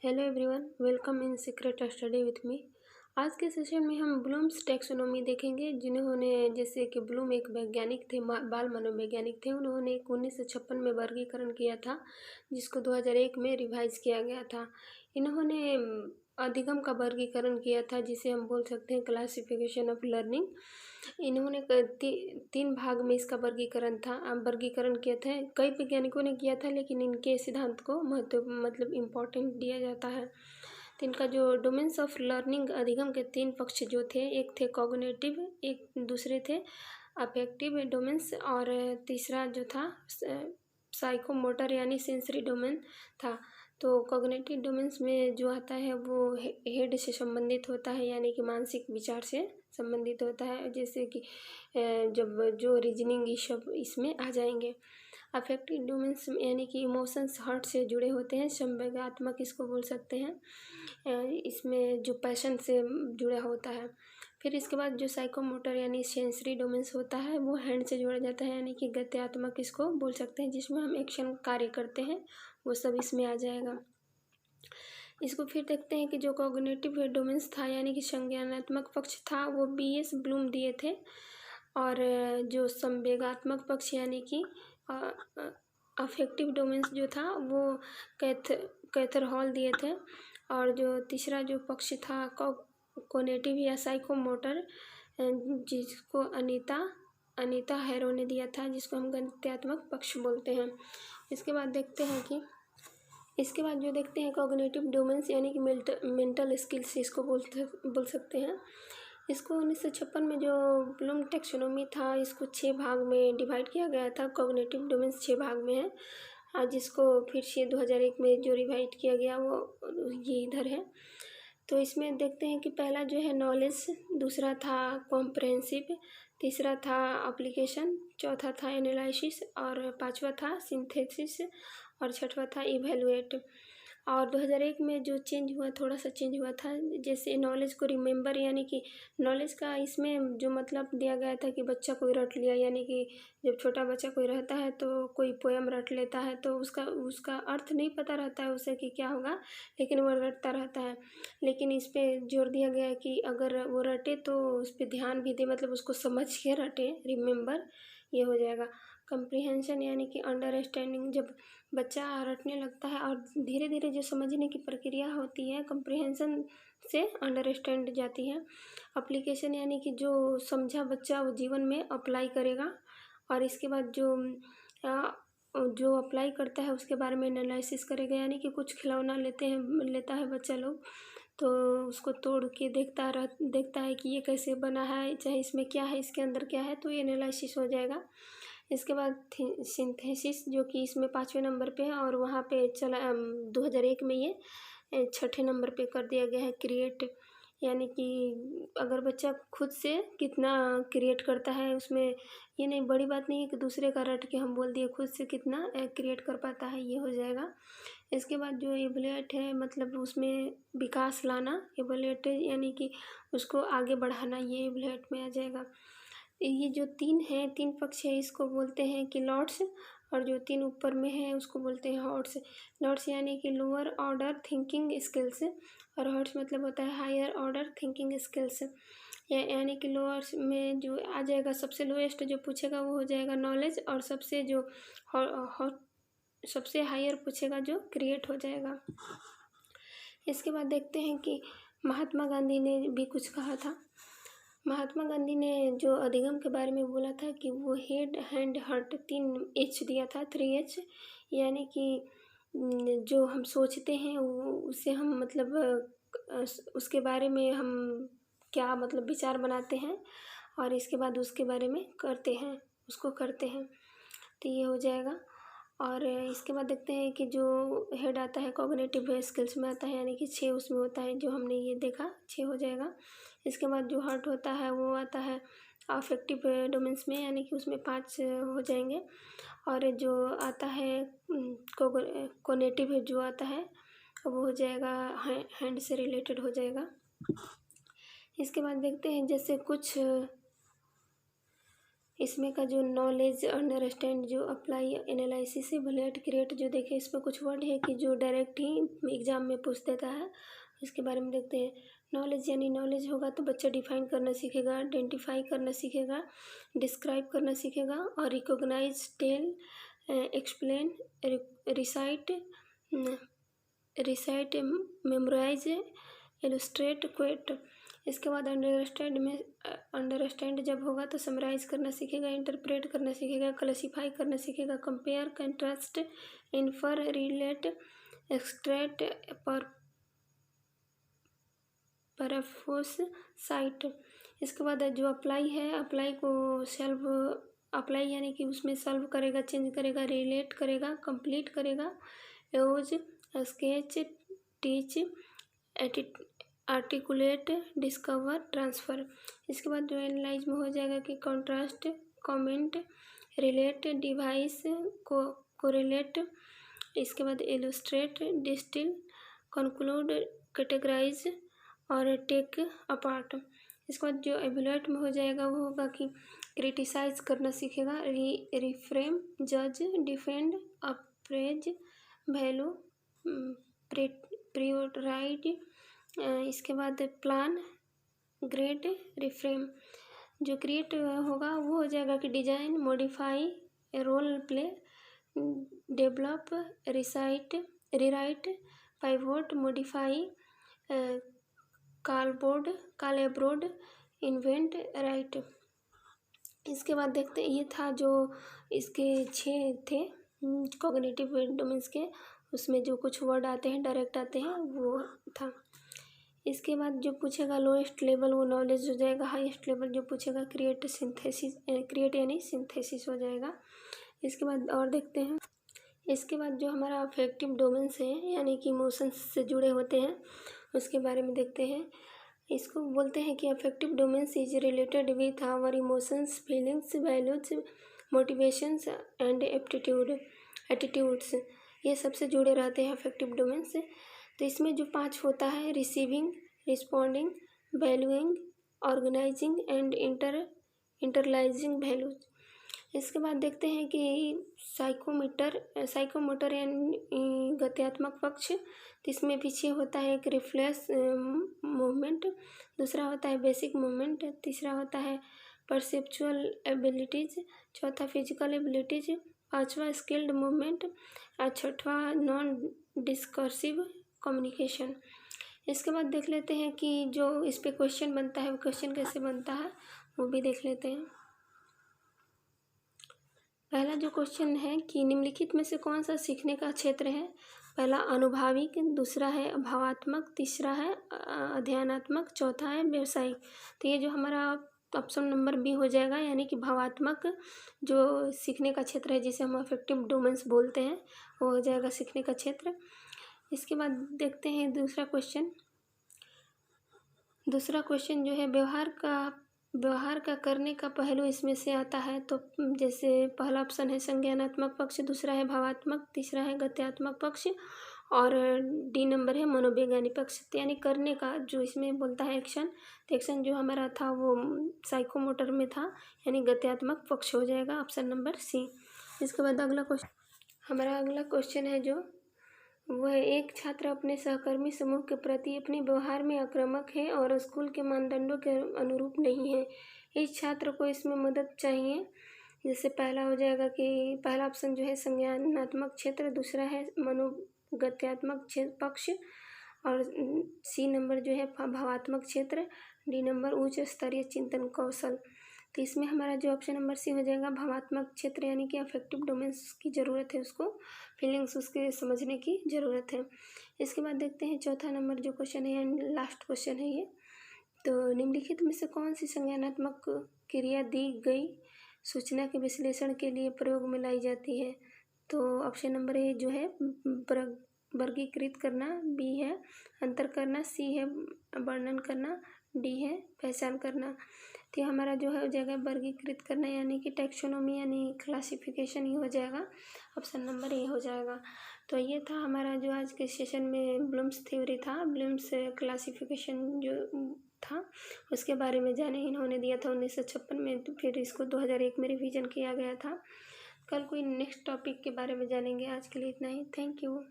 Hello everyone, welcome in secret study with me. आज के session में हम ब्लूम्स टैक्सोनॉमी देखेंगे, जिन्होंने जैसे कि ब्लूम एक वैज्ञानिक थे, बाल मनोवैज्ञानिक थे। उन्होंने एक 1956 में वर्गीकरण किया था, जिसको 2001 में रिवाइज किया गया था। इन्होंने अधिगम का वर्गीकरण किया था, जिसे हम बोल सकते हैं क्लासिफिकेशन ऑफ लर्निंग। इन्होंने तीन भाग में इसका वर्गीकरण किया था। कई वैज्ञानिकों ने किया था, लेकिन इनके सिद्धांत को मतलब इम्पोर्टेंट दिया जाता है। तो इनका जो डोमेन्स ऑफ लर्निंग अधिगम के तीन पक्ष जो थे, एक थे कॉग्निटिव, एक दूसरे थे अफेक्टिव डोमेन्स, और तीसरा जो था साइकोमोटर यानी सेंसरी डोमेन था। तो कॉग्निटिव डोमेन्स में जो आता है वो हेड से संबंधित होता है, यानी कि मानसिक विचार से संबंधित होता है, जैसे कि जब जो रीजनिंग ये सब इसमें आ जाएंगे। अफेक्टिव डोमेन्स यानी कि इमोशंस हर्ट से जुड़े होते हैं, संवेगात्मक इसको बोल सकते हैं। इसमें जो पैशन से जुड़ा होता है। फिर इसके बाद जो साइकोमोटर यानी सेंसरी डोमेन्स होता है, वो हैंड से जोड़ा जाता है, यानी कि गत्यात्मक इसको बोल सकते हैं, जिसमें हम एक्शन कार्य करते हैं, वो सब इसमें आ जाएगा। इसको फिर देखते हैं कि जो कॉग्निटिव डोमेन्स था, यानी कि संज्ञानात्मक पक्ष था, वो BS ब्लूम दिए थे। और जो संवेगात्मक पक्ष यानी कि अफेक्टिव डोमेन्स जो था, वो कैथर हॉल दिए थे। और जो तीसरा जो पक्ष था कोनेटिव या साइकोमोटर, जिसको अनीता हैरो ने दिया था, जिसको हम गत्यात्मक पक्ष बोलते हैं। इसके बाद जो देखते हैं कॉग्निटिव डोमेन्स यानी कि मेंटल स्किल्स इसको बोल सकते हैं। इसको 1956 में जो ब्लूम टैक्सोनॉमी था, इसको 6 भाग में डिवाइड किया गया था। कॉग्निटिव डोमेन्स 6 भाग में है, जिसको फिर से 2001 में जो रिवाइड किया गया वो ये इधर है। तो इसमें देखते हैं कि पहला जो है नॉलेज, दूसरा था कॉम्प्रहेंसिव, तीसरा था एप्लीकेशन, चौथा था एनालिसिस, और पांचवा था सिंथेसिस, और छठवा था इवेलुएट। और 2001 में जो थोड़ा सा चेंज हुआ था, जैसे नॉलेज को रिमेंबर, यानी कि नॉलेज का इसमें जो मतलब दिया गया था कि बच्चा कोई रट लिया, यानी कि जब छोटा बच्चा कोई रहता है तो कोई पोएम रट लेता है, तो उसका अर्थ नहीं पता रहता है उसे कि क्या होगा, लेकिन वो रटता रहता है। लेकिन इस पर जोर दिया गया है कि अगर वो रटे तो उस पर ध्यान भी दे, मतलब उसको समझ के रटे, रिमेंबर, ये हो जाएगा। कंप्रीहेंशन यानी कि अंडरस्टैंडिंग, जब बच्चा रटने लगता है और धीरे धीरे जो समझने की प्रक्रिया होती है, कंप्रीहेंशन से अंडरस्टैंड जाती है। एप्लीकेशन यानी कि जो समझा बच्चा वो जीवन में अप्लाई करेगा। और इसके बाद जो अप्लाई करता है उसके बारे में एनालिसिस करेगा, यानी कि कुछ खिलौना लेता है बच्चा लोग, तो उसको तोड़ के देखता है कि ये कैसे बना है, चाहे इसमें क्या है, इसके अंदर क्या है, तो ये एनालिसिस हो जाएगा। इसके बाद सिंथेसिस, जो कि इसमें 5वें नंबर पे है, और वहाँ पे 2001 में ये 6ठे नंबर पे कर दिया गया है क्रिएट, यानी कि अगर बच्चा खुद से कितना क्रिएट करता है, उसमें ये नहीं, बड़ी बात नहीं है कि दूसरे का रट के हम बोल दिए, खुद से कितना क्रिएट कर पाता है, ये हो जाएगा। इसके बाद जो इवैल्यूएट है, मतलब उसमें विकास लाना, इवैल्यूएट यानी कि उसको आगे बढ़ाना, ये इवैल्यूएट में आ जाएगा। ये जो तीन पक्ष है, इसको बोलते हैं कि लॉट्स, और जो 3 ऊपर में है उसको बोलते हैं हॉट्स। लॉट्स यानी कि लोअर ऑर्डर थिंकिंग स्किल्स, और हॉट्स मतलब होता है हायर ऑर्डर थिंकिंग स्किल्स। यानी कि लोअर में जो आ जाएगा, सबसे लोएस्ट जो पूछेगा वो हो जाएगा नॉलेज, और सबसे हायर पूछेगा जो क्रिएट हो जाएगा। इसके बाद देखते हैं कि महात्मा गांधी ने भी कुछ कहा था। महात्मा गांधी ने जो अधिगम के बारे में बोला था कि वो हेड, हैंड, हार्ट 3 H दिया था, 3H, यानी कि जो हम सोचते हैं उससे हम मतलब उसके बारे में हम क्या मतलब विचार बनाते हैं, और इसके बाद उसके बारे में उसको करते हैं, तो ये हो जाएगा। और इसके बाद देखते हैं कि जो हेड आता है कॉग्निटिव स्किल्स में आता है, यानी कि 6 उसमें होता है, जो हमने ये देखा 6 हो जाएगा। इसके बाद जो हार्ट होता है वो आता है अफेक्टिव डोमेन्स में, यानी कि उसमें 5 हो जाएंगे। और जो आता है कोनेटिव जो आता है वो हो जाएगा हैंड से रिलेटेड हो जाएगा। इसके बाद देखते हैं जैसे कुछ इसमें का जो नॉलेज, अंडरस्टैंड, जो अप्लाई, एनालिसिस, इवैल्यूएट, क्रिएट, जो देखे इसमें कुछ वर्ड है कि जो डायरेक्ट ही एग्जाम में पूछ देता है, इसके बारे में देखते हैं। नॉलेज यानी नॉलेज होगा तो बच्चा डिफाइन करना सीखेगा, आइडेंटिफाई करना सीखेगा, डिस्क्राइब करना सीखेगा, और recognise, tell, explain, recite, memorise, illustrate, quote. इसके बाद अंडरस्टैंड जब होगा तो समराइज करना सीखेगा, इंटरप्रेट करना सीखेगा, क्लासीफाई करना सीखेगा, compare, contrast, infer, relate, extract, paraphrase, cite. इसके बाद जो अप्लाई है, अप्लाई को सेल्फ अप्लाई यानी कि उसमें सॉल्व करेगा, चेंज करेगा, रिलेट करेगा, कंप्लीट करेगा, use, sketch, teach, articulate, discover, transfer. इसके बाद जो एनालाइज में हो जाएगा कि contrast, comment, relate, device, correlate. इसके बाद इलस्ट्रेट, डिस्टिल, कंक्लूड, कैटेगराइज और टेक अपार्ट। इसके बाद जो एवैल्यूएट में हो जाएगा वो होगा कि क्रिटिसाइज करना सीखेगा, रिफ्रेम, जज, डिफेंड, अप्रेज, वैल्यू, प्रियोराइज। इसके बाद प्लान, ग्रेड, रिफ्रेम। जो क्रिएट होगा वो हो जाएगा कि design, modify, role play, develop, recite, rewrite, pivot, modify, collaborate, invent, write. इसके बाद देखते हैं, ये था जो इसके 6 थे कॉग्निटिव डोमेन्स के, उसमें जो कुछ वर्ड आते हैं डायरेक्ट आते हैं वो था। इसके बाद जो पूछेगा लोएस्ट लेवल वो नॉलेज हो जाएगा, हाईएस्ट लेवल जो पूछेगा क्रिएट यानी सिंथेसिस हो जाएगा। इसके बाद और देखते हैं, इसके बाद जो हमारा अफेक्टिव डोमेन्स है यानी कि इमोशंस से जुड़े होते हैं उसके बारे में देखते हैं। इसको बोलते हैं कि affective domains is related with our emotions, feelings, values, motivations and attitudes. ये सबसे जुड़े रहते हैं अफेक्टिव डोमेन से। तो इसमें जो 5 होता है, receiving, responding, valuing, organising and internalising values. इसके बाद देखते हैं कि साइकोमोटर यानी गत्यात्मक पक्ष। तो इसमें पीछे होता है एक रिफ्लेक्स मूवमेंट, दूसरा होता है बेसिक मूवमेंट, तीसरा होता है परसेप्चुअल एबिलिटीज, चौथा फिजिकल एबिलिटीज, पांचवा स्किल्ड मूवमेंट और छठवा नॉन डिस्कर्सिव कम्युनिकेशन। इसके बाद देख लेते हैं कि जो इस पे क्वेश्चन बनता है वो क्वेश्चन कैसे बनता है वो भी देख लेते हैं। पहला जो क्वेश्चन है कि निम्नलिखित में से कौन सा सीखने का क्षेत्र है। पहला अनुभाविक, दूसरा है भावात्मक, तीसरा है अध्ययनात्मक, चौथा है व्यवसायिक। तो ये जो हमारा ऑप्शन नंबर बी हो जाएगा, यानी कि भावात्मक जो सीखने का क्षेत्र है जिसे हम अफेक्टिव डोमेन्स बोलते हैं वो हो जाएगा सीखने का क्षेत्र। इसके बाद देखते हैं दूसरा क्वेश्चन जो है व्यवहार का करने का पहलू इसमें से आता है। तो जैसे पहला ऑप्शन है संज्ञानात्मक पक्ष, दूसरा है भावात्मक, तीसरा है गत्यात्मक पक्ष और डी नंबर है मनोवैज्ञानिक पक्ष। यानी करने का जो इसमें बोलता है एक्शन, तो एक्शन जो हमारा था वो साइकोमोटर में था, यानी गत्यात्मक पक्ष हो जाएगा ऑप्शन नंबर सी। इसके बाद हमारा अगला क्वेश्चन है जो वह एक छात्र अपने सहकर्मी समूह के प्रति अपने व्यवहार में आक्रामक है और स्कूल के मानदंडों के अनुरूप नहीं है। इस छात्र को इसमें मदद चाहिए। जैसे पहला हो जाएगा कि पहला ऑप्शन जो है संज्ञानात्मक क्षेत्र, दूसरा है मनोगत्यात्मक पक्ष और सी नंबर जो है भावात्मक क्षेत्र, डी नंबर उच्च स्तरीय चिंतन कौशल। तो इसमें हमारा जो ऑप्शन नंबर सी हो जाएगा भावात्मक क्षेत्र, यानी कि अफेक्टिव डोमेन्स की ज़रूरत है, उसको फीलिंग्स उसके समझने की ज़रूरत है। इसके बाद देखते हैं चौथा नंबर जो क्वेश्चन है, लास्ट क्वेश्चन है ये। तो निम्नलिखित में से कौन सी संज्ञानात्मक क्रिया दी गई सूचना के विश्लेषण के लिए प्रयोग में लाई जाती है। तो ऑप्शन नंबर ए जो है वर्गीकृत करना, बी है अंतर करना, सी है वर्णन करना, डी है पहचान करना। तो हमारा जो है हो जाएगा वर्गीकृत करना, यानी कि टैक्सोनॉमी यानी क्लासिफिकेशन ही हो जाएगा, ऑप्शन नंबर ए हो जाएगा। तो ये था हमारा जो आज के सेशन में ब्लूम्स थ्योरी था, ब्लूम्स क्लासिफिकेशन जो था उसके बारे में जाने। इन्होंने दिया था 1956 में, तो फिर इसको 2001 में रिवीजन किया गया था। कल कोई नेक्स्ट टॉपिक के बारे में जानेंगे। आज के लिए इतना ही। Thank you.